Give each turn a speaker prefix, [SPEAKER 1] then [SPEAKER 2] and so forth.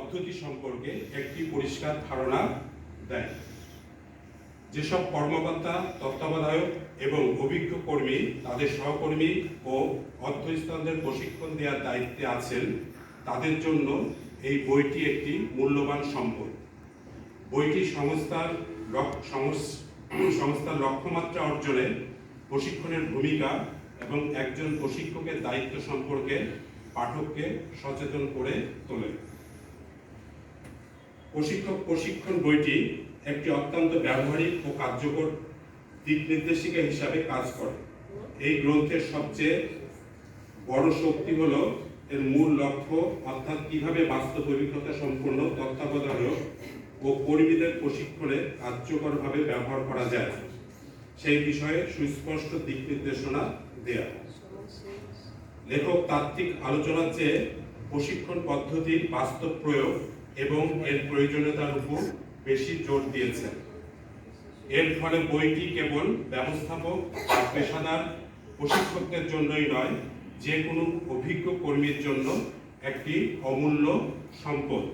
[SPEAKER 1] পদ্ধতি সম্পর্কে একটি পরিষ্কার ধারণা দেয়। যেসব কর্মকর্তা, তত্ত্বাবধায়ক এবং অভিজ্ঞ কর্মী তাদের সহকর্মী ও অধ্যস্থদের প্রশিক্ষণ দেওয়ার দায়িত্বে আছেন, তাদের জন্য এই বইটি একটি মূল্যবান সম্পদ। বইটি সংস্থার লক্ষ্যমাত্রা অর্জনে প্রশিক্ষণের ভূমিকা এবং একজন প্রশিক্ষকের দায়িত্ব সম্পর্কে পাঠককে সচেতন করে তোলে। প্রশিক্ষণ বইটি একটি অত্যন্ত ব্যবহারিক ও কার্যকর দিক নির্দেশিকা হিসাবে কাজ করে। এই গ্রন্থের সবচেয়ে বড় শক্তি হল এর মূল লক্ষ্য, অর্থাৎ কিভাবে বাস্তব অভিজ্ঞতা সম্পন্ন তত্ত্বাবধায়ক ও কর্মীদের প্রশিক্ষণে কার্যকরভাবে ব্যবহার করা যায় সেই বিষয়ে সুস্পষ্ট দিক নির্দেশনা দেয়া। লেখক তাত্ত্বিক আলোচনার চেয়ে প্রশিক্ষণ পদ্ধতির বাস্তব প্রয়োগ এবং এর প্রয়োজনীয়তার উপর বেশি জোর দিয়েছেন। এর ফলে বইটি কেবল ব্যবস্থাপক বা পেশাদার প্রশিক্ষকদের জন্যই নয়, যে কোনো অভিজ্ঞ কর্মীর জন্য একটি অমূল্য সম্পদ।